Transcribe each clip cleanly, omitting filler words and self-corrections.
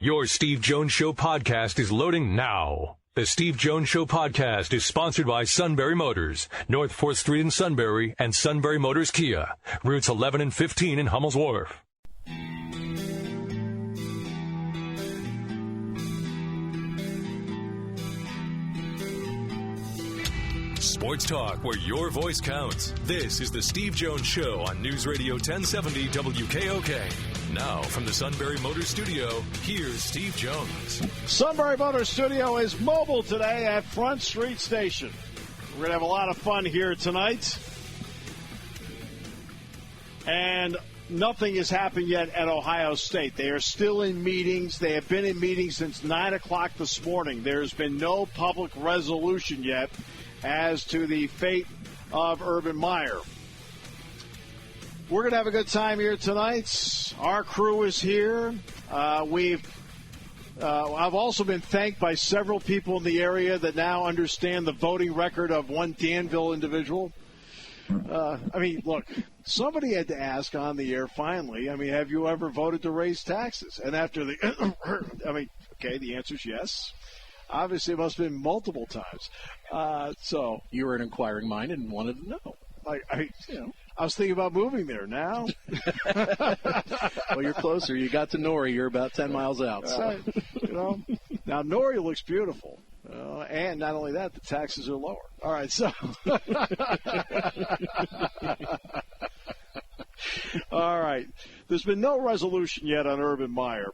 Your Steve Jones Show podcast is loading now. The Steve Jones Show podcast is sponsored by Sunbury Motors, North 4th Street in Sunbury, and Sunbury Motors Kia, routes 11 and 15 in Hummel's Wharf. Sports talk where your voice counts. This is the Steve Jones Show on News Radio 1070 WKOK. Now, from the Sunbury Motors Studio, here's Steve Jones. Sunbury Motors Studio is mobile today at Front Street Station. We're going to have a lot of fun here tonight. And nothing has happened yet at Ohio State. They are still in meetings. They have been in meetings since 9 o'clock this morning. There's been no public resolution yet as to the fate of Urban Meyer. We're going to have a good time here tonight. Our crew is here. I've also been thanked by several people in the area that now understand the voting record of one Danville individual. Look, somebody had to ask on the air finally, have you ever voted to raise taxes? And after the, the answer is yes. Obviously, it must have been multiple times. So you were an inquiring mind and wanted to know. I was thinking about moving there now. Well, you're closer. You got to Norrie. You're about 10 miles out. Now Norrie looks beautiful. And not only that, the taxes are lower. All right, so. All right. There's been no resolution yet on Urban Meyer.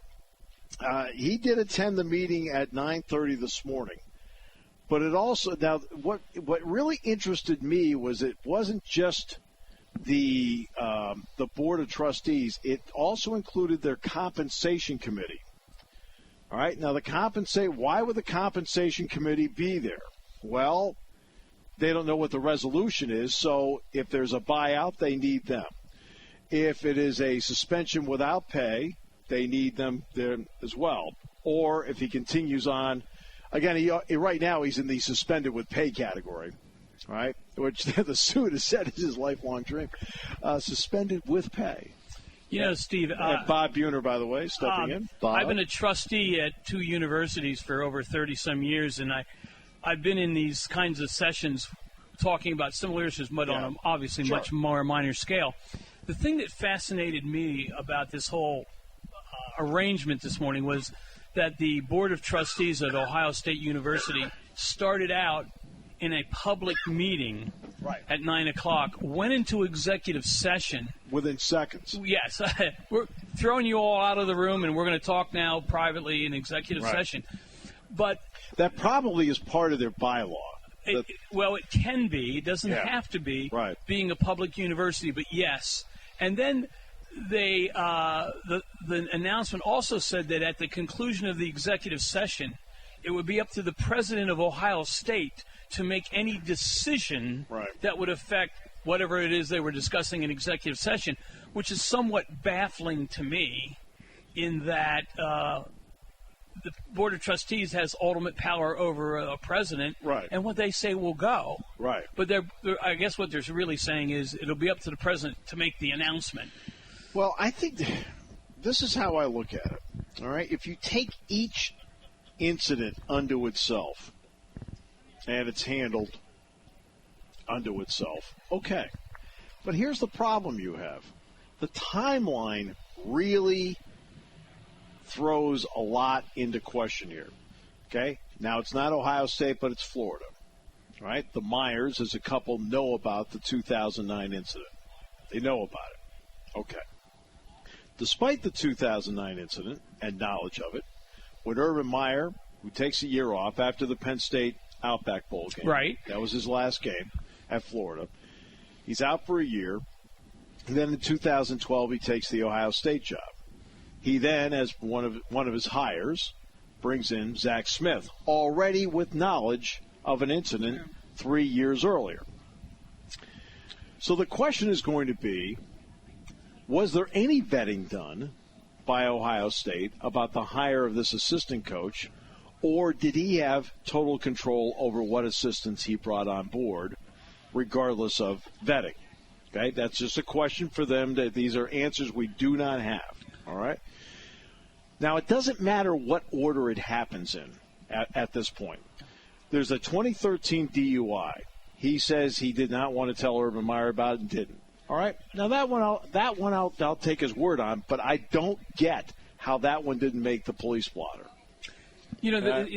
He did attend the meeting at 9:30 this morning. But it also, now, what really interested me was it wasn't just the Board of Trustees. It also included their compensation committee. All right, now why would the compensation committee be there? Well, they don't know what the resolution is, so if there's a buyout, they need them. If it is a suspension without pay, they need them there as well. Or if he continues on, again, right now he's in the suspended with pay category, right? Which the suit has said is his lifelong dream. Suspended with pay. Steve. Bob Buehner, by the way, stepping in. Bob. I've been a trustee at 2 universities for over 30-some years, and I've been in these kinds of sessions talking about similar issues, but on a much more minor scale. The thing that fascinated me about this whole arrangement this morning was that the Board of Trustees at Ohio State University started out in a public meeting at 9 o'clock, went into executive session. Within seconds. Yes. We're throwing you all out of the room, and we're going to talk now privately in executive session. But that probably is part of their bylaw. It can be. It doesn't have to be, being a public university, but yes. And then the announcement also said that at the conclusion of the executive session, it would be up to the president of Ohio State to make any decision that would affect whatever it is they were discussing in executive session, which is somewhat baffling to me in that the Board of Trustees has ultimate power over a president, and what they say will go. Right. But I guess what they're really saying is it'll be up to the president to make the announcement. Well, I think this is how I look at it. All right, if you take each incident unto itself, and it's handled unto itself, okay. But here's the problem you have. The timeline really throws a lot into question here, okay? Now, it's not Ohio State, but it's Florida, right? The Myers, as a couple, know about the 2009 incident. They know about it. Okay. Despite the 2009 incident and knowledge of it, when Urban Meyer, who takes a year off after the Penn State Outback Bowl game, that was his last game at Florida, he's out for a year. And then in 2012, he takes the Ohio State job. He then, as one of his hires, brings in Zach Smith, already with knowledge of an incident 3 years earlier. So the question is going to be, was there any vetting done by Ohio State about the hire of this assistant coach, or did he have total control over what assistants he brought on board, regardless of vetting? Okay, that's just a question for them. That these are answers we do not have. All right. Now, it doesn't matter what order it happens in at this point. There's a 2013 DUI. He says he did not want to tell Urban Meyer about it and didn't. All right? Now, that one I'll take his word on, but I don't get how that one didn't make the police blotter. You know,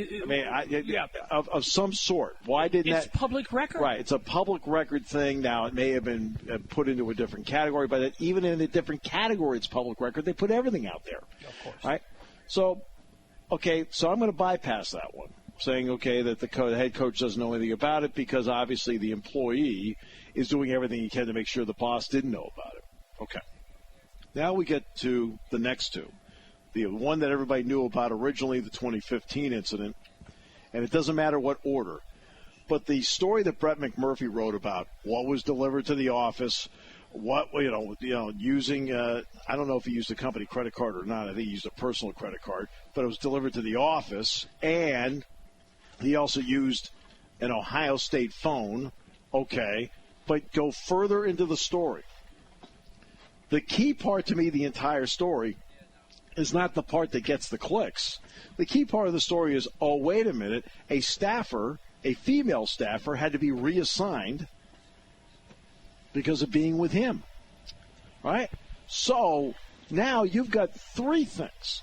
of some sort. Why didn't it's public record? Right, it's a public record thing. Now, it may have been put into a different category, but even in a different category, it's public record. They put everything out there. Of course. Right? So I'm going to bypass that one, saying, that the head coach doesn't know anything about it because obviously the employee is doing everything he can to make sure the boss didn't know about it. Okay. Now we get to the next two. The one that everybody knew about originally, the 2015 incident, and it doesn't matter what order. But the story that Brett McMurphy wrote about what was delivered to the office, using I don't know if he used a company credit card or not. I think he used a personal credit card, but it was delivered to the office, and he also used an Ohio State phone. Okay, but go further into the story. The key part to me, the entire story, is not the part that gets the clicks. The key part of the story is, oh, wait a minute, a female staffer had to be reassigned because of being with him. Right? So now you've got three things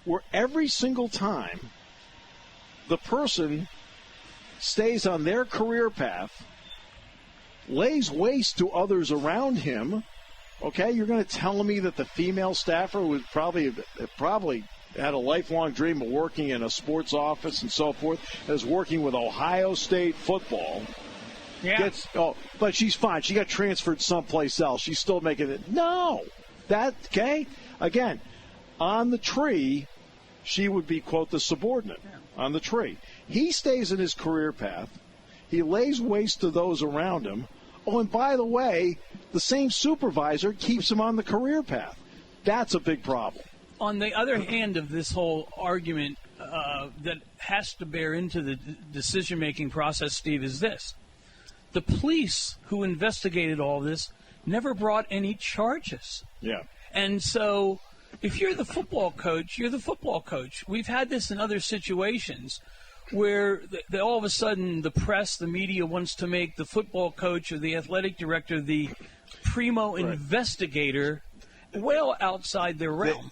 where every single time the person stays on their career path, lays waste to others around him. Okay, you're going to tell me that the female staffer was probably had a lifelong dream of working in a sports office and so forth, is working with Ohio State football. Yeah. But she's fine. She got transferred someplace else. She's still making it. No. Again, on the tree, she would be, quote, the subordinate on the tree. He stays in his career path. He lays waste to those around him. Oh, and by the way, the same supervisor keeps him on the career path. That's a big problem. On the other hand of this whole argument that has to bear into the decision-making process, Steve, is this. The police who investigated all this never brought any charges. Yeah. And so if you're the football coach, you're the football coach. We've had this in other situations where all of a sudden the press, the media wants to make the football coach or the athletic director the primo investigator well outside their realm.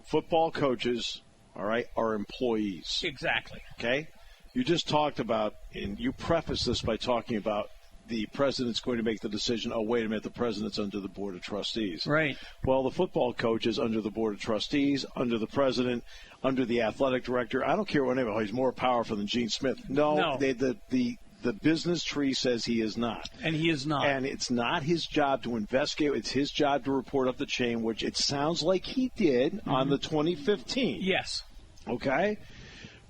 Football coaches, all right, are employees. Exactly. Okay? You just talked about, and you prefaced this by talking about the president's going to make the decision, oh, wait a minute, the president's under the board of trustees. Right. Well, the football coach is under the board of trustees, under the president, under the athletic director. I don't care what name. He's more powerful than Gene Smith. No. The business tree says he is not. And he is not. And it's not his job to investigate. It's his job to report up the chain, which it sounds like he did on the 2015. Yes. Okay?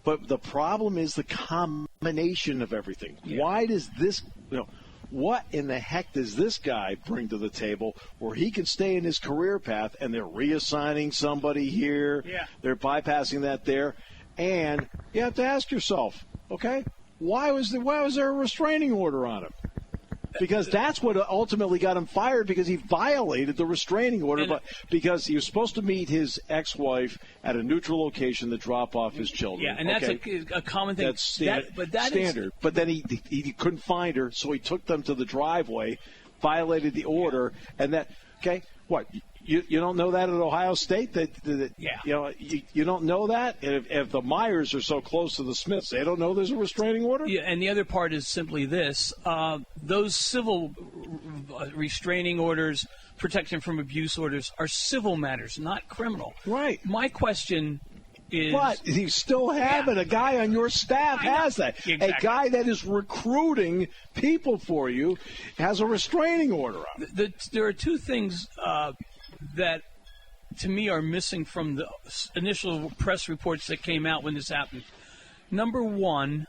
But the problem is the combination of everything. Yeah. Why does this, what in the heck does this guy bring to the table where he can stay in his career path and they're reassigning somebody here, they're bypassing that there, and you have to ask yourself, okay, why was there a restraining order on him? Because that's what ultimately got him fired, because he violated the restraining order, because he was supposed to meet his ex-wife at a neutral location to drop off his children. Yeah, and that's a common thing. That's standard. But then he couldn't find her, so he took them to the driveway, violated the order, and that, okay, what? You don't know that at Ohio State? You don't know that? If the Myers are so close to the Smiths, they don't know there's a restraining order? Yeah, and the other part is simply this. Those civil restraining orders, protection from abuse orders, are civil matters, not criminal. Right. My question is... But you still have it. A guy on your staff has that. Exactly. A guy that is recruiting people for you has a restraining order on it. There are two things... that, to me, are missing from the initial press reports that came out when this happened. Number one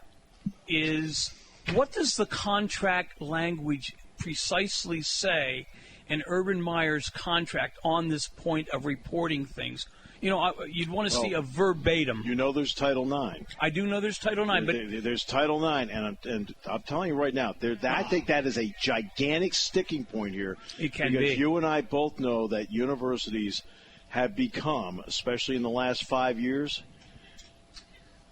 is, what does the contract language precisely say in Urban Meyer's contract on this point of reporting things? You'd want to see a verbatim. You know there's Title IX. I do know there's Title IX. But there's Title IX, and I'm telling you right now, I think that is a gigantic sticking point here. It can because be. You and I both know that universities have become, especially in the last 5 years,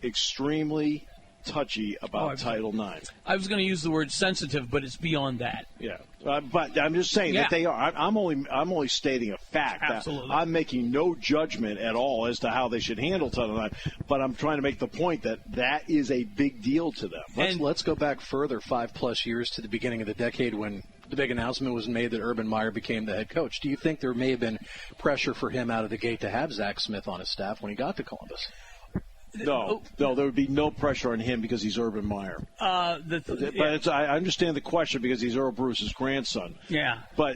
extremely touchy about Title IX. I was going to use the word sensitive, but it's beyond that. Yeah, but I'm just saying that they are. I'm only stating a fact. Absolutely. I'm making no judgment at all as to how they should handle Title IX, but I'm trying to make the point that is a big deal to them. Let's go back further 5+ years to the beginning of the decade when the big announcement was made that Urban Meyer became the head coach. Do you think there may have been pressure for him out of the gate to have Zach Smith on his staff when he got to Columbus? No, there would be no pressure on him because he's Urban Meyer. I understand the question because he's Earl Bruce's grandson. Yeah. But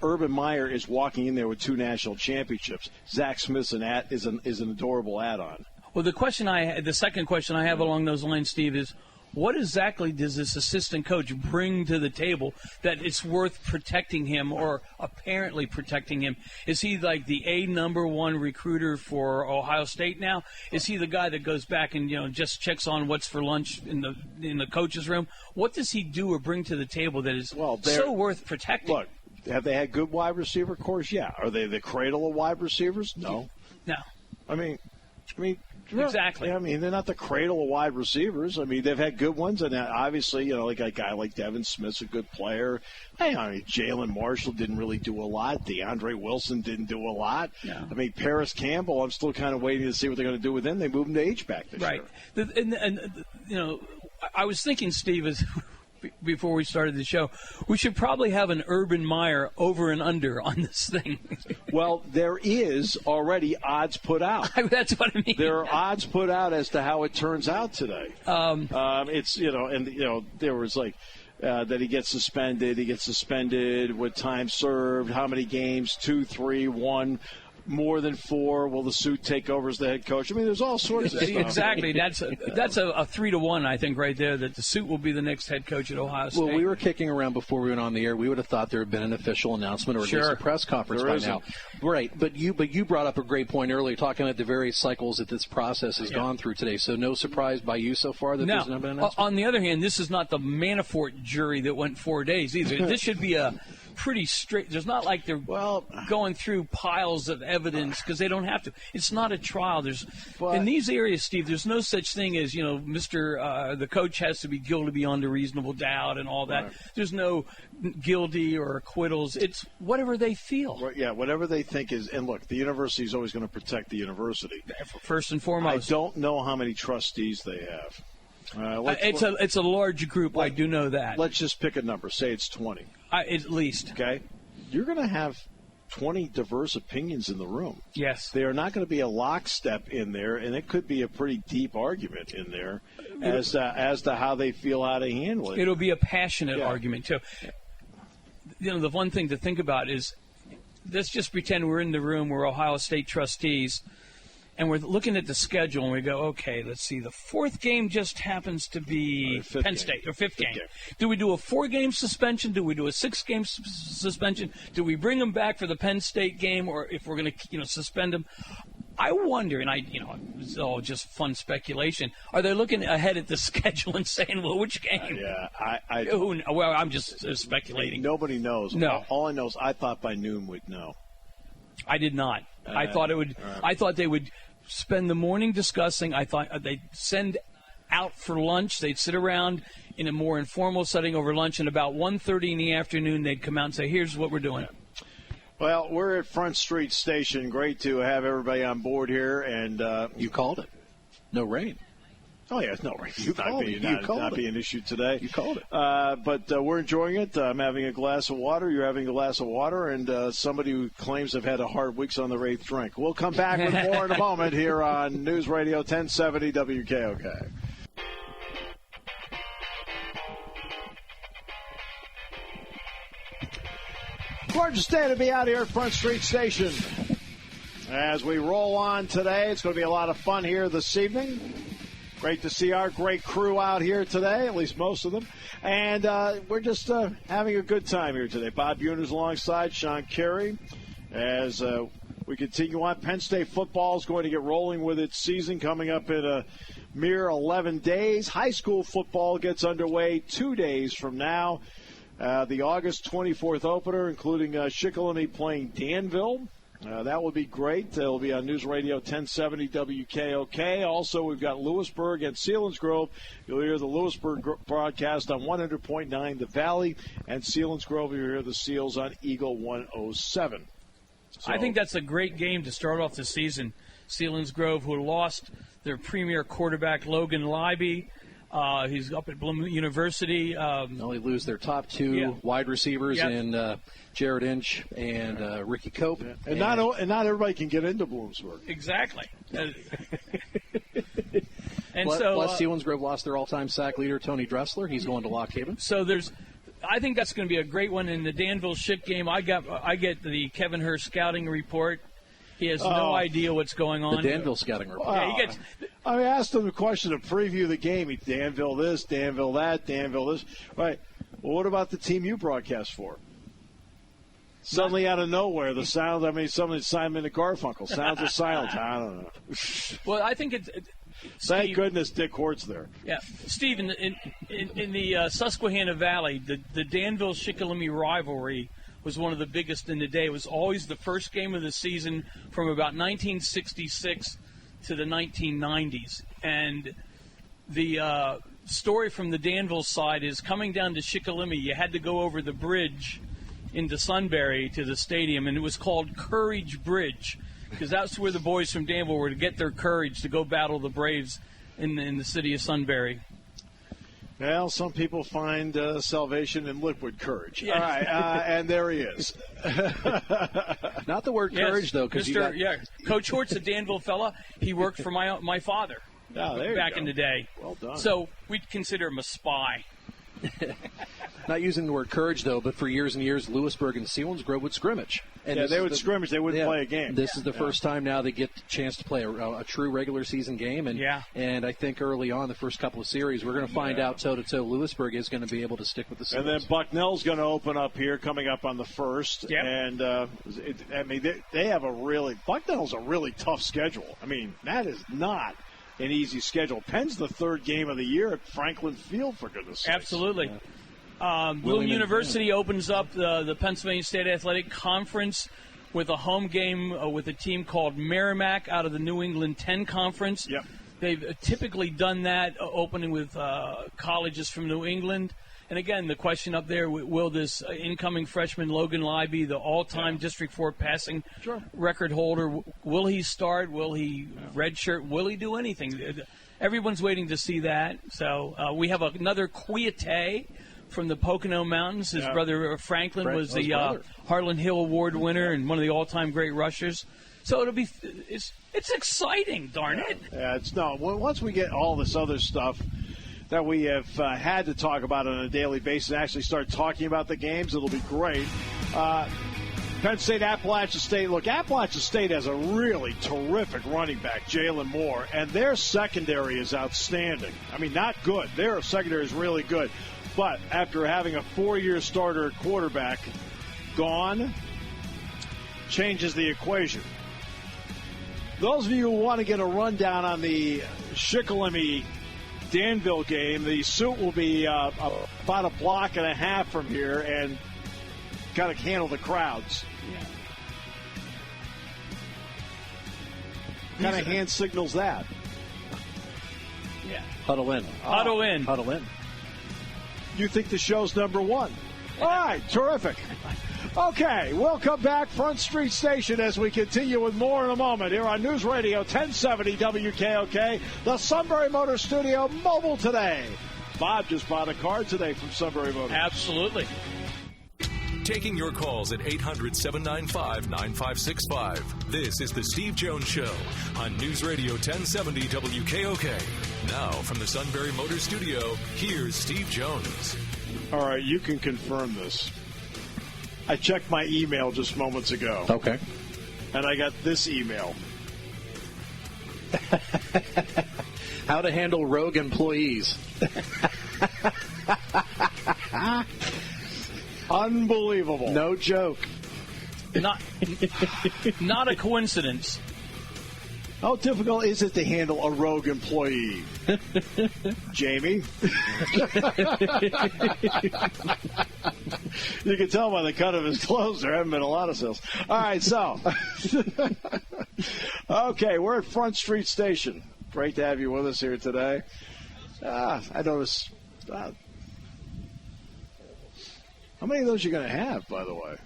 Urban Meyer is walking in there with 2 national championships. Zach Smith's is an adorable add-on. Well, the second question I have along those lines, Steve, is what exactly does this assistant coach bring to the table that it's worth protecting him or apparently protecting him? Is he like the number one recruiter for Ohio State now? Is he the guy that goes back and just checks on what's for lunch in the coach's room? What does he do or bring to the table that is so worth protecting? Look, have they had good wide receiver cores? Yeah. Are they the cradle of wide receivers? No. No. I mean. Exactly. I mean, they're not the cradle of wide receivers. I mean, they've had good ones, and obviously, like a guy like Devin Smith's a good player. Jalen Marshall didn't really do a lot. DeAndre Wilson didn't do a lot. Yeah. I mean, Paris Campbell, I'm still kind of waiting to see what they're going to do with him. They moved him to H-back this year. Right. I was thinking, Steve, before we started the show, we should probably have an Urban Meyer over and under on this thing. Well, there is already odds put out. That's what I mean. There are odds put out as to how it turns out today. There was that he gets suspended. He gets suspended with time served. How many games? 2, 3, 1. More than 4, will the suit take over as the head coach? I mean, there's all sorts of stuff. Exactly. That's a 3-1, I think, right there, that the suit will be the next head coach at Ohio State. Well, we were kicking around before we went on the air. We would have thought there had been an official announcement or at least a press conference by now. Right. But you brought up a great point earlier, talking about the various cycles that this process has gone through today. So no surprise by you so far that there's not been an announcement? On the other hand, this is not the Manafort jury that went 4 days either. This should be a pretty straight. There's not like they're going through piles of evidence because they don't have to. It's not a trial. In these areas, Steve, there's no such thing as the coach has to be guilty beyond a reasonable doubt and all that. Right. There's no guilty or acquittals. It's whatever they feel. Well, yeah, whatever they think is. And look, the university is always going to protect the university first and foremost. I don't know how many trustees they have. It's a large group. I do know that. Let's just pick a number. Say it's 20. At least. Okay. You're going to have 20 diverse opinions in the room. Yes. They are not going to be a lockstep in there, and it could be a pretty deep argument in there as to how they feel how to handle it. It'll be a passionate argument, too. The one thing to think about is let's just pretend we're in the room, we're Ohio State trustees, and we're looking at the schedule, and we go, okay, let's see. The 4th game just happens to be Penn State, or 5th game. Do we do a 4-game suspension? Do we do a 6-game suspension? Do we bring them back for the Penn State game, or if we're going to, suspend them? I wonder, and it's all just fun speculation. Are they looking ahead at the schedule and saying, well, which game? I'm just speculating. Nobody knows. No. All I know is I thought by noon we'd know. I did not. I thought it would. I thought they would spend the morning discussing. I thought they'd send out for lunch. They'd sit around in a more informal setting over lunch, and about 1:30 in the afternoon, they'd come out and say, "Here's what we're doing." Well, we're at Front Street Station. Great to have everybody on board here, and you called it. No rain. Oh, yeah, no rain. Not be an issue today. You called it. But we're enjoying it. I'm having a glass of water. You're having a glass of water. And somebody who claims they've had a hard week's on their 8th drink. We'll come back with more in a moment here on News Radio 1070 WKOK. Gorgeous day to be out here at Front Street Station. As we roll on today, it's going to be a lot of fun here this evening. Great to see our great crew out here today, at least most of them. And we're just having a good time here today. Bob Buehner's alongside Sean Carey. As we continue on, Penn State football is going to get rolling with its season coming up in a mere 11 days. High school football gets underway 2 days from now. The August 24th opener, including Shikellamy playing Danville. That would be great. It'll be on News Radio 1070 WKOK. Also, we've got Lewisburg and Selinsgrove. You'll hear the Lewisburg broadcast on 100.9 The Valley, and Selinsgrove, you'll hear the Seals on Eagle 107. So, I think that's a great game to start off the season. Selinsgrove, who lost their premier quarterback, Logan Libby. He's up at Bloom University. They lose their top two wide receivers in Jared Inch and Ricky Cope. Yeah. And not everybody can get into Bloomsburg. Exactly. And plus Selinsgrove lost their all-time sack leader, Tony Dressler. He's going to Lock Haven. So I think that's going to be a great one in the Danville Schick game. I get the Kevin Hurst scouting report. He has no idea what's going on. The Danville scouting report. I asked him the question to preview the game. He Danville this, Danville that, Danville this. Right. Well, what about the team you broadcast for? Suddenly out of nowhere, the sound, somebody Simon and Garfunkel. Sounds of silence. I don't know. Well, I think it's thank goodness Dick Hort's there. Yeah. Steve, in the Susquehanna Valley, the Danville-Shikellamy rivalry was one of the biggest in the day. It was always the first game of the season from about 1966 to the 1990s. And the story from the Danville side is coming down to Shikellamy, you had to go over the bridge into Sunbury to the stadium, and it was called Courage Bridge because that's where the boys from Danville were to get their courage to go battle the Braves in the city of Sunbury. Well, some people find salvation in liquid courage. Yeah. All right, and there he is. Not the word courage, though, because Coach Hort's a Danville fella. He worked for my father back in the day. Well done. So we'd consider him a spy. Not using the word courage, though, but for years and years, Lewisburg and Selinsgrove would scrimmage. And they would scrimmage. They wouldn't play a game. This is the first time now they get a chance to play a true regular season game. And I think early on, the first couple of series, we're going to find out toe-to-toe Lewisburg is going to be able to stick with the Seals. And then Bucknell's going to open up here coming up on the 1st. Yep. And, they have Bucknell's a really tough schedule. I mean, that is not an easy schedule. Penn's the third game of the year at Franklin Field, for goodness sakes. Absolutely. Bloom University opens up the Pennsylvania State Athletic Conference with a home game with a team called Merrimack out of the New England 10 Conference. Yep. They've typically done that, opening with colleges from New England. And again, the question up there, will this incoming freshman Logan Libby, the all-time District 4 passing record holder, will he start? Will he redshirt? Will he do anything? Everyone's waiting to see that. So we have another Kouyaté from the Pocono Mountains. His brother Franklin was the Harlan Hill Award winner and one of the all-time great rushers. So it's exciting, darn it. Yeah, once we get all this other stuff that we have had to talk about on a daily basis and actually start talking about the games, it'll be great. Penn State, Appalachian State. Look, Appalachian State has a really terrific running back, Jalen Moore, and their secondary is outstanding. I mean, not good. Their secondary is really good. But after having a 4-year starter at quarterback gone, changes the equation. Those of you who want to get a rundown on the Shikellamy Danville game, the suit will be about a block and a half from here and kind of handle the crowds. Yeah. Kind of hand signals that. Yeah. Huddle in. Huddle in. Huddle in. You think the show's number one. All right, terrific. Okay, we'll come back Front Street Station as we continue with more in a moment here on News Radio 1070 WKOK, the Sunbury Motors Studio, mobile today. Bob just bought a car today from Sunbury Motors. Absolutely. Taking your calls at 800-795-9565. This is the Steve Jones Show on News Radio 1070 WKOK. Now from the Sunbury Motors Studio, here's Steve Jones. All right, you can confirm this. I checked my email just moments ago. Okay. And I got this email. How to handle rogue employees. Unbelievable. No joke. Not a coincidence. How difficult is it to handle a rogue employee? Jamie? You can tell by the cut of his clothes there haven't been a lot of sales. All right, so. Okay, we're at Front Street Station. Great to have you with us here today. I noticed. How many of those are you going to have, by the way?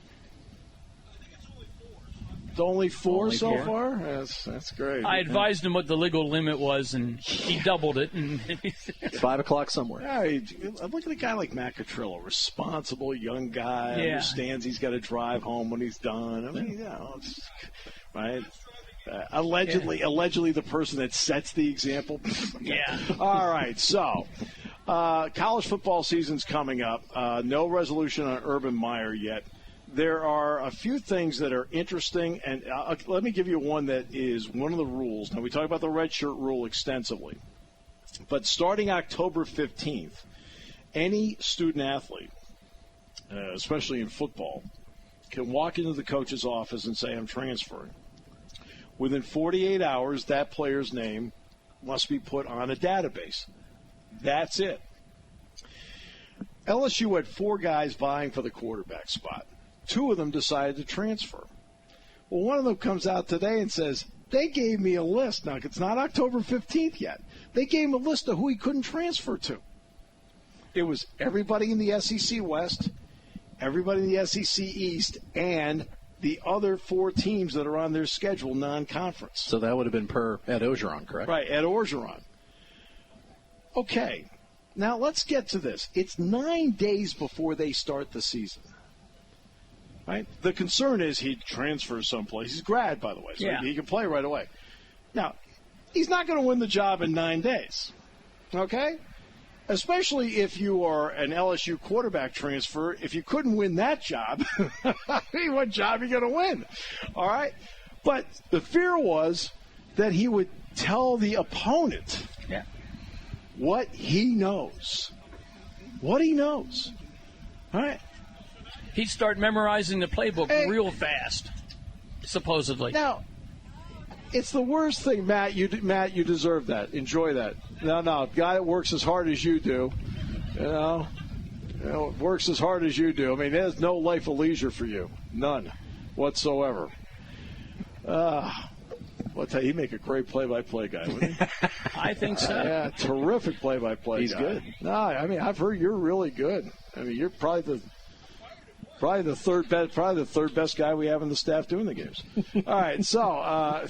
It's only four so far? That's great. I advised him what the legal limit was, and he doubled it. And it's 5 o'clock somewhere. Yeah, look at a guy like Matt Catrillo, responsible young guy, understands he's got to drive home when he's done. I mean, right? Allegedly the person that sets the example. Yeah. All right, so college football season's coming up. No resolution on Urban Meyer yet. There are a few things that are interesting, and let me give you one that is one of the rules. Now, we talk about the red shirt rule extensively, but starting October 15th, any student-athlete, especially in football, can walk into the coach's office and say, I'm transferring. Within 48 hours, that player's name must be put on a database. That's it. LSU had 4 guys vying for the quarterback spot. 2 of them decided to transfer. Well, one of them comes out today and says, they gave me a list. Now, it's not October 15th yet. They gave him a list of who he couldn't transfer to. It was everybody in the SEC West, everybody in the SEC East, and the other 4 teams that are on their schedule non-conference. So that would have been per Ed Orgeron, correct? Right, Ed Orgeron. Okay, now let's get to this. It's 9 days before they start the season. Right? The concern is he transfers someplace. He's grad, by the way, so he can play right away. Now, he's not going to win the job in 9 days, okay? Especially if you are an LSU quarterback transfer. If you couldn't win that job, what job are you going to win? All right? But the fear was that he would tell the opponent what he knows. What he knows. All right? He'd start memorizing the playbook real fast, supposedly. Now, it's the worst thing, Matt. You deserve that. Enjoy that. No, guy that works as hard as you do, works as hard as you do. I mean, there's no life of leisure for you, none whatsoever. He'd make a great play-by-play guy, wouldn't he? I think so. Yeah, terrific play-by-play. He's guy. good. No, I mean, I've heard you're really good. I mean, you're probably the third best guy we have in the staff doing the games. All right, so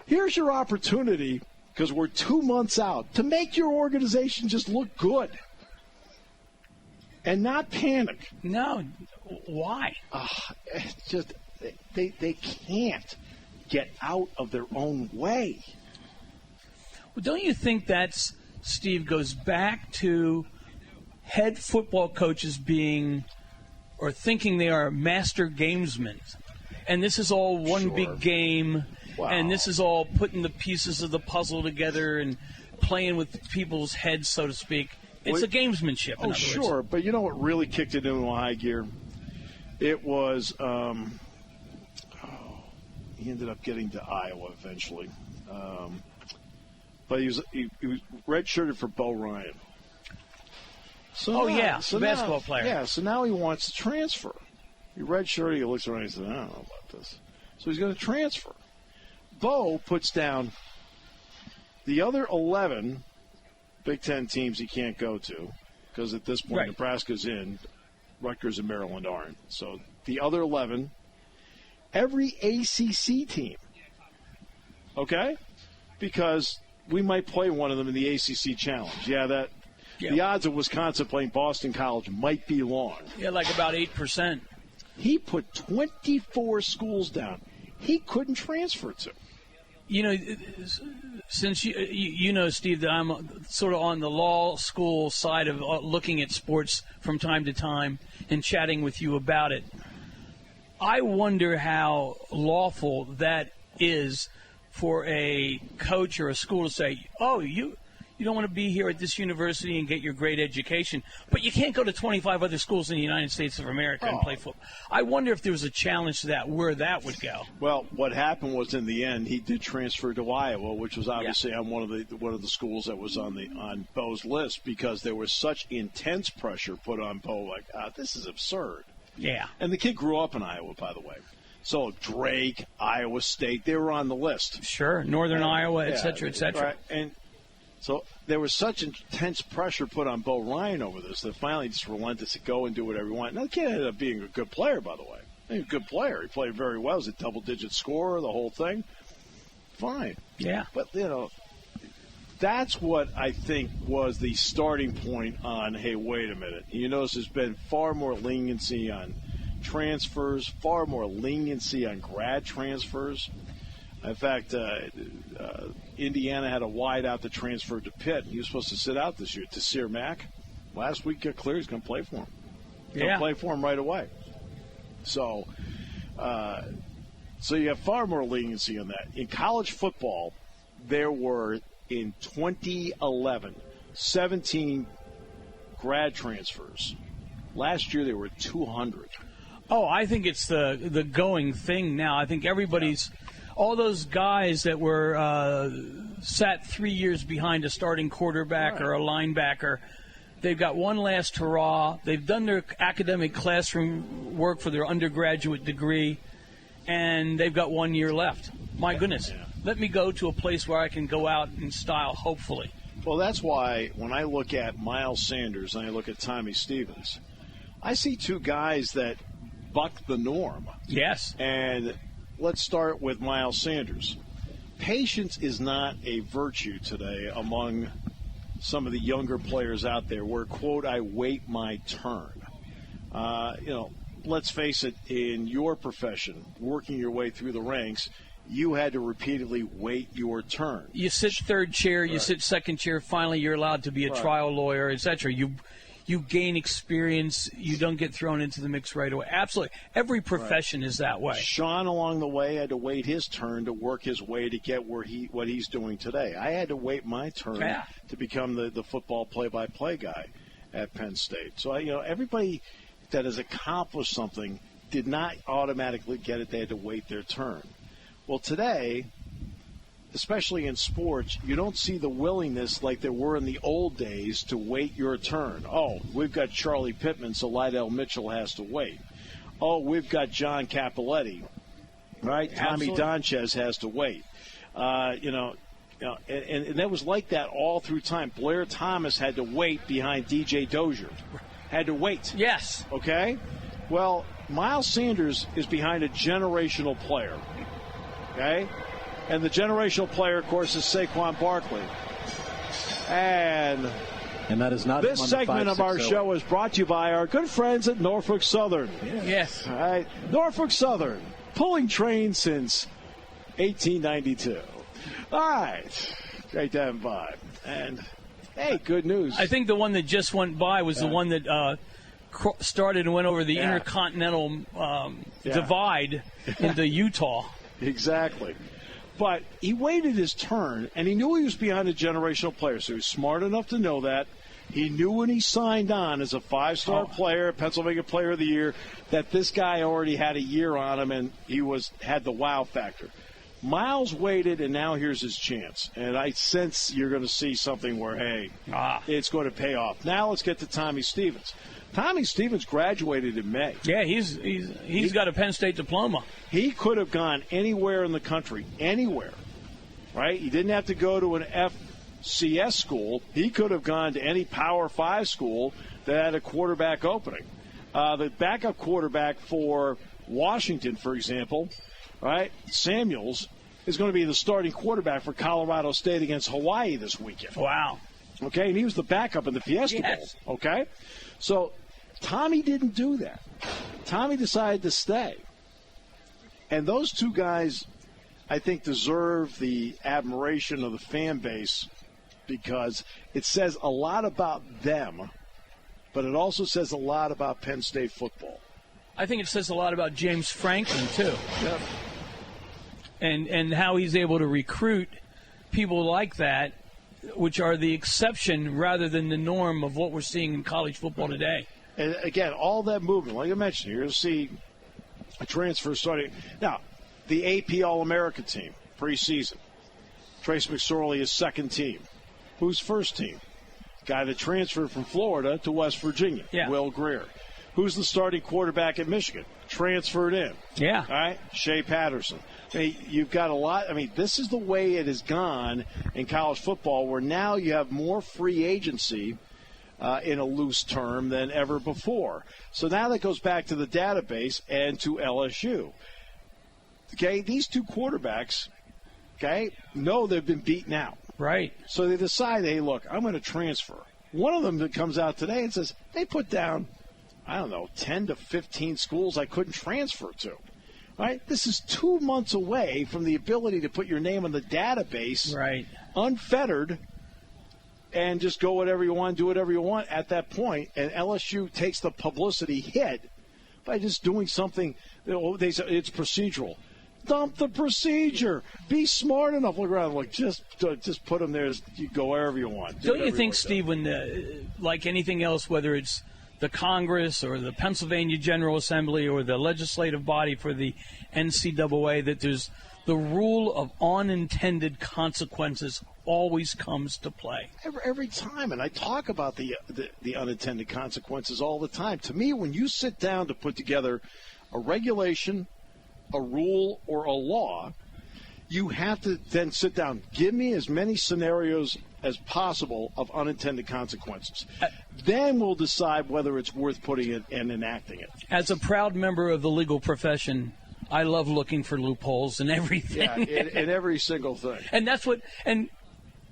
here's your opportunity, because we're 2 months out, to make your organization just look good and not panic. No, why? They can't get out of their own way. Well, don't you think that's, Steve, goes back to head football coaches thinking they are master gamesmen, and this is all one big game, and this is all putting the pieces of the puzzle together and playing with people's heads, so to speak. It's a gamesmanship. Oh, sure, but you know what really kicked it into high gear? It was he ended up getting to Iowa eventually, but he was redshirted for Bo Ryan. Basketball player. Yeah, so now he wants to transfer. He redshirted, he looks around and he says, I don't know about this. So he's going to transfer. Bo puts down the other 11 Big Ten teams he can't go to, because at this point Nebraska's in, Rutgers and Maryland aren't. So the other 11, every ACC team, okay? Because we might play one of them in the ACC Challenge. The odds of Wisconsin playing Boston College might be long. Yeah, like about 8%. He put 24 schools down he couldn't transfer to. You know, since you know, Steve, that I'm sort of on the law school side of looking at sports from time to time and chatting with you about it, I wonder how lawful that is for a coach or a school to say, oh, you You don't want to be here at this university and get your great education, but you can't go to 25 other schools in the United States of America and play football. I wonder if there was a challenge to that, where that would go. Well, what happened was in the end he did transfer to Iowa, which was obviously on one of the schools that was on Bo's list, because there was such intense pressure put on Bo. Like, this is absurd. Yeah. And the kid grew up in Iowa, by the way. So Drake, Iowa State, they were on the list. Sure, Northern Iowa, et cetera, et cetera. Right. And so there was such intense pressure put on Bo Ryan over this that finally just relented to go and do whatever he wanted. Now, the kid ended up being a good player, by the way. He was a good player. He played very well. He was a double-digit scorer, the whole thing. Fine. Yeah. But, that's what I think was the starting point on, hey, wait a minute. You notice there's been far more leniency on transfers, far more leniency on grad transfers. In fact, Indiana had a wideout to transfer to Pitt. He was supposed to sit out this year. Tasir Mack, last week got clear. He's going to play for him. He'll play for him right away. So you have far more leniency on that. In college football, there were, in 2011, 17 grad transfers. Last year, there were 200. Oh, I think it's the going thing now. I think everybody's all those guys that were sat 3 years behind a starting quarterback or a linebacker. They've got one last hurrah. They've done their academic classroom work for their undergraduate degree, and they've got 1 year left. My goodness. Yeah. Let me go to a place where I can go out in style, hopefully. Well, that's why when I look at Miles Sanders and I look at Tommy Stevens, I see two guys that buck the norm. Yes. And let's start with Miles Sanders. Patience is not a virtue today among some of the younger players out there where, quote, I wait my turn. Let's face it, in your profession, working your way through the ranks, you had to repeatedly wait your turn. You sit third chair, you sit second chair, finally you're allowed to be a trial lawyer, etc. You gain experience. You don't get thrown into the mix right away. Absolutely. Every profession is that way. Shawn, along the way, had to wait his turn to work his way to get what he's doing today. I had to wait my turn to become the football play-by-play guy at Penn State. So, everybody that has accomplished something did not automatically get it. They had to wait their turn. Well, today, especially in sports, you don't see the willingness like there were in the old days to wait your turn. Oh, we've got Charlie Pittman, so Lydell Mitchell has to wait. Oh, we've got John Cappelletti, right? Tommy Donchez has to wait. And that was like that all through time. Blair Thomas had to wait behind DJ Dozier. Had to wait. Yes. Okay? Well, Miles Sanders is behind a generational player. Okay? And the generational player, of course, is Saquon Barkley. And that is not this segment of our show is brought to you by our good friends at Norfolk Southern. Yes. All right. Norfolk Southern, pulling trains since 1892. All right. Great to have him by. And, hey, good news. I think the one that just went by was the one that started and went over the intercontinental divide into Utah. Exactly. But he waited his turn, and he knew he was behind a generational player, so he was smart enough to know that. He knew when he signed on as a five-star player, Pennsylvania Player of the Year, that this guy already had a year on him, and he had the wow factor. Miles waited, and now here's his chance. And I sense you're going to see something where, hey, it's going to pay off. Now let's get to Tommy Stevens. Tommy Stevens graduated in May. Yeah, he's got a Penn State diploma. He could have gone anywhere in the country, anywhere, right? He didn't have to go to an FCS school. He could have gone to any Power 5 school that had a quarterback opening. The backup quarterback for Washington, for example, right, Samuels, is going to be the starting quarterback for Colorado State against Hawaii this weekend. Wow. Okay, and he was the backup in the Fiesta Bowl. Okay? So Tommy didn't do that. Tommy decided to stay. And those two guys, I think, deserve the admiration of the fan base because it says a lot about them, but it also says a lot about Penn State football. I think it says a lot about James Franklin, too. Yep. And how he's able to recruit people like that which are the exception rather than the norm of what we're seeing in college football today. And again, all that movement, like I mentioned, you're going to see a transfer starting. Now, the AP All-America team, preseason. Trace McSorley is second team. Who's first team? Guy that transferred from Florida to West Virginia, Will Greer. Who's the starting quarterback at Michigan? Transferred in. Yeah. All right, Shea Patterson. You've got a lot. This is the way it has gone in college football, where now you have more free agency in a loose term than ever before. So now that goes back to the database and to LSU. Okay, these two quarterbacks, know they've been beaten out. Right. So they decide, hey, look, I'm going to transfer. One of them that comes out today and says, they put down, 10 to 15 schools I couldn't transfer to. Right? This is 2 months away from the ability to put your name on the database, unfettered, and just go whatever you want, do whatever you want at that point. And LSU takes the publicity hit by just doing something. They say it's procedural. Dump the procedure. Be smart enough. Look around. Like just put them there. You go wherever you want. Don't you think, Steve, when like anything else, whether it's the Congress or the Pennsylvania General Assembly or the legislative body for the NCAA, that there's the rule of unintended consequences always comes to play. Every time, and I talk about the unintended consequences all the time. To me, when you sit down to put together a regulation, a rule, or a law, you have to then sit down. Give me as many scenarios as possible of unintended consequences. Then we'll decide whether it's worth putting it and enacting it. As a proud member of the legal profession, I love looking for loopholes in everything. Yeah, in every single thing. And that's what, and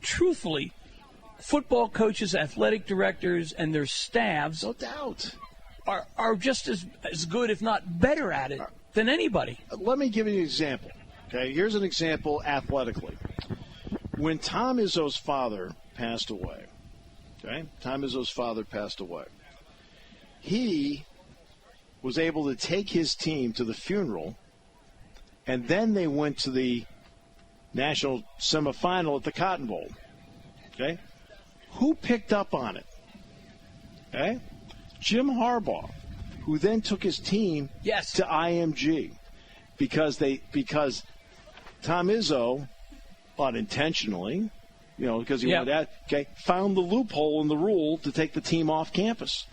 truthfully, football coaches, athletic directors, and their staffs, no doubt, are just as good, if not better at it than anybody. Let me give you an example. Okay, here's an example athletically. When Tom Izzo's father passed away, he was able to take his team to the funeral, and then they went to the national semifinal at the Cotton Bowl. Okay? Who picked up on it? Okay? Jim Harbaugh, who then took his team to IMG because Tom Izzo, unintentionally, because he wanted that, found the loophole in the rule to take the team off campus.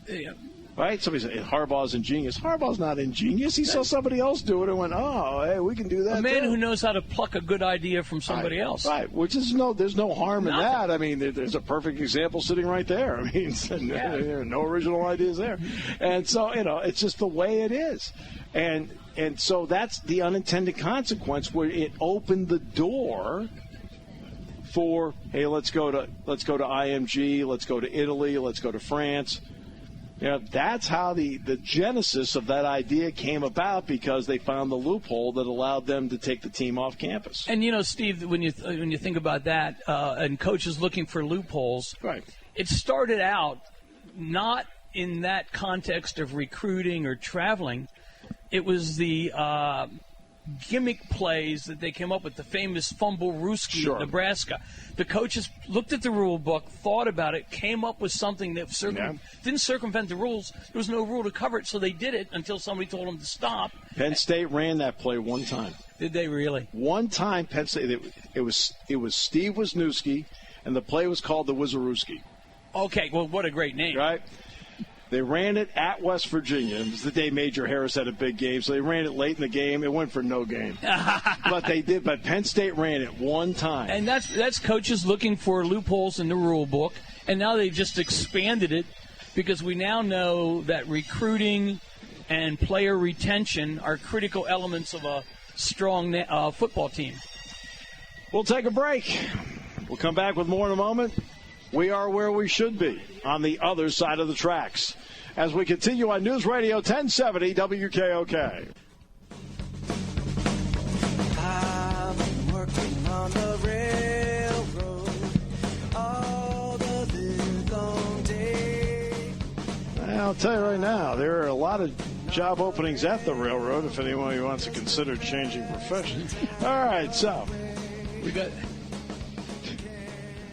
Yeah. Right? Somebody said, Harbaugh's ingenious. Harbaugh's not ingenious. He saw somebody else do it and went, hey, we can do that. A man who knows how to pluck a good idea from somebody else. Right. Which is there's no harm in that. There's a perfect example sitting right there. No original ideas there. And so, it's just the way it is. And so that's the unintended consequence, where it opened the door for, hey, let's go to IMG, let's go to Italy, let's go to France. That's how the genesis of that idea came about, because they found the loophole that allowed them to take the team off campus. And Steve, when you think about that, and coaches looking for loopholes, right? It started out not in that context of recruiting or traveling. It was the gimmick plays that they came up with, the famous Fumble-Rooski of Nebraska. The coaches looked at the rule book, thought about it, came up with something that didn't circumvent the rules. There was no rule to cover it, so they did it until somebody told them to stop. Penn State ran that play one time. Did they really? One time, Penn State. It was Steve Wisniewski, and the play was called the Wizarooski. Okay, well, what a great name. Right? They ran it at West Virginia. It was the day Major Harris had a big game, so they ran it late in the game. It went for no game. But they did. But Penn State ran it one time. And that's coaches looking for loopholes in the rule book. And now they've just expanded it, because we now know that recruiting and player retention are critical elements of a strong football team. We'll take a break. We'll come back with more in a moment. We are where we should be, on the other side of the tracks, as we continue on News Radio 1070 WKOK. I've been working on the railroad all the long day. I'll tell you right now, there are a lot of job openings at the railroad if anyone wants to consider changing professions. All right, so we got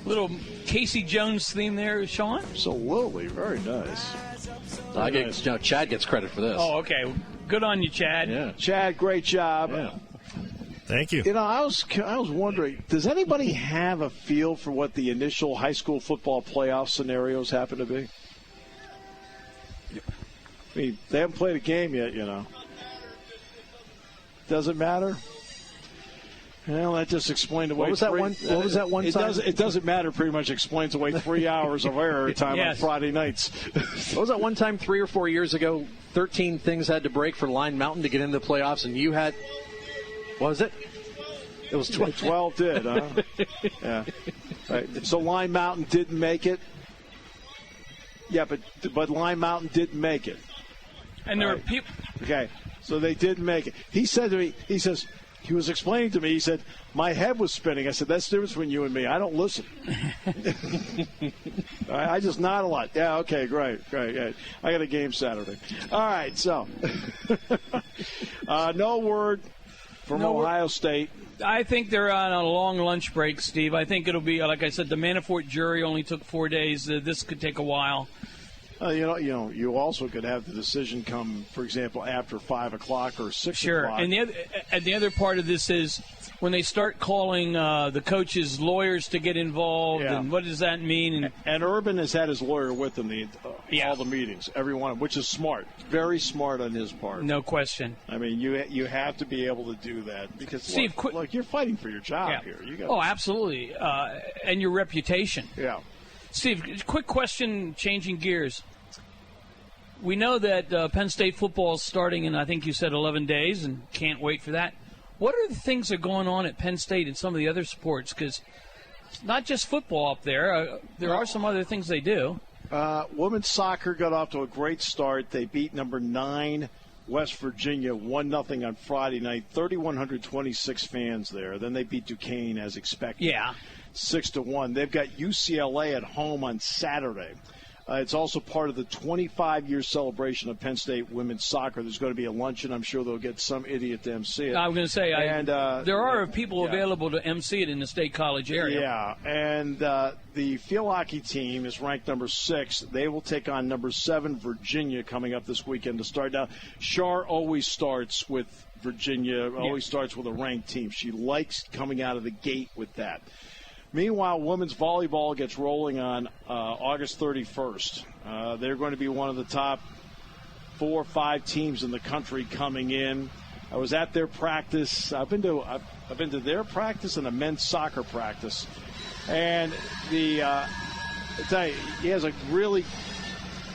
Little Casey Jones theme there, Shawn? Absolutely. Very nice. Chad gets credit for this. Oh, okay. Good on you, Chad. Yeah. Chad, great job. Yeah. Thank you. I was wondering, does anybody have a feel for what the initial high school football playoff scenarios happen to be? I mean, they haven't played a game yet, Does it matter? Well, that just explained away. What was that one time? It doesn't matter. Pretty much explains away 3 hours of air time on Friday nights. What was that one time 3 or 4 years ago? 13 things had to break for Line Mountain to get into the playoffs, and you had. What was it? It was 12. 12 did, huh? Yeah. Right. So Line Mountain didn't make it. Yeah, but Line Mountain didn't make it. And there were people. Okay, so they didn't make it. He said to me, he was explaining to me, he said, my head was spinning. I said, that's the difference between you and me. I don't listen. I just nod a lot. Yeah, okay, great. I got a game Saturday. All right, so no word from Ohio State. I think they're on a long lunch break, Steve. I think it'll be, like I said, the Manafort jury only took 4 days. This could take a while. You also could have the decision come, for example, after 5 o'clock or 6 o'clock. Sure, and the other part of this is when they start calling the coaches' lawyers to get involved, and what does that mean? And Urban has had his lawyer with him all the meetings, every one of them, which is smart, very smart on his part. No question. I mean, you have to be able to do that because Steve, look, you're fighting for your job here. Absolutely, and your reputation. Yeah. Steve, quick question, changing gears. We know that Penn State football is starting in, I think you said 11 days, and can't wait for that. What are the things that are going on at Penn State and some of the other sports? Because it's not just football up there. There are some other things they do. Women's soccer got off to a great start. They beat number 9 West Virginia 1-0 on Friday night. 3,126 fans there. Then they beat Duquesne as expected. Yeah. 6-1. They've got UCLA at home on Saturday. It's also part of the 25-year celebration of Penn State women's soccer. There's going to be a luncheon. I'm sure they'll get some idiot to MC it. I'm going to say, there are people available to MC it in the State College area. Yeah, and the field hockey team is ranked number 6. They will take on number 7 Virginia coming up this weekend to start. Now, Shar always starts with Virginia, always starts with a ranked team. She likes coming out of the gate with that. Meanwhile, women's volleyball gets rolling on August 31st. They're going to be one of the top 4 or 5 teams in the country coming in. I was at their practice. I've been to their practice and a men's soccer practice, and I tell you, he has a really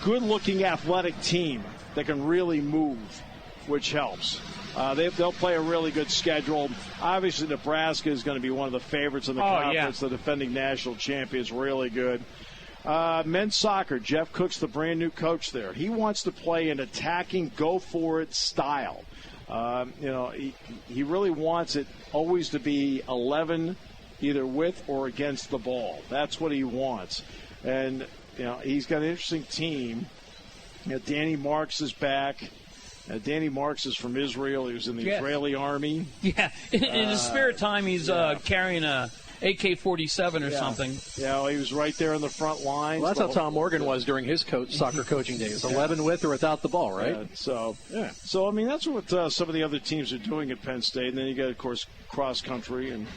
good-looking athletic team that can really move, which helps. They'll play a really good schedule. Obviously, Nebraska is going to be one of the favorites in the conference. The defending national champions, really good. Men's soccer, Jeff Cook's the brand-new coach there. He wants to play an attacking, go-for-it style. He really wants it always to be 11, either with or against the ball. That's what he wants. And, he's got an interesting team. Danny Marks is back. Danny Marks is from Israel. He was in the Israeli army. Yeah. In his spare time, he's carrying a AK-47 or something. Yeah, well, he was right there in the front line. Well, that's how Tom Morgan was during his soccer coaching days. 11 with or without the ball, right? So, I mean, that's what some of the other teams are doing at Penn State. And then you got, of course, cross country and,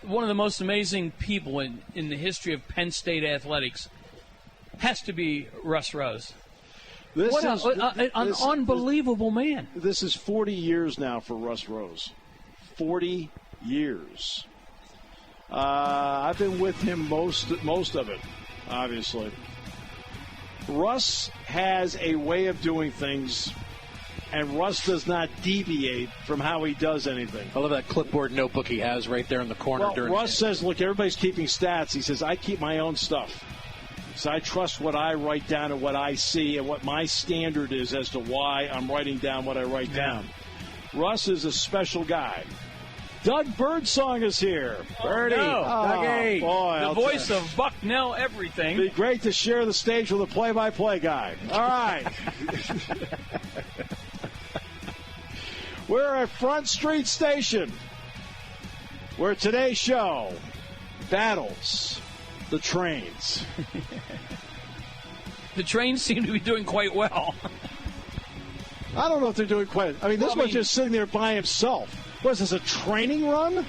one of the most amazing people in the history of Penn State athletics has to be Russ Rose. An unbelievable man. This is 40 years now for Russ Rose. 40 years. I've been with him most of it, obviously. Russ has a way of doing things, and Russ does not deviate from how he does anything. I love that clipboard notebook he has right there in the corner. Well, Russ says, look, everybody's keeping stats. He says, I keep my own stuff. So I trust what I write down and what I see and what my standard is as to why I'm writing down what I write down. Russ is a special guy. Doug Birdsong is here. Birdie. Dougie. Boy, the voice of Bucknell everything. It'd be great to share the stage with a play-by-play guy. All right. We're at Front Street Station, where today's show battles the trains. The trains seem to be doing quite well. I don't know if they're doing quite. I mean, this one's just sitting there by himself. What is this, a training run?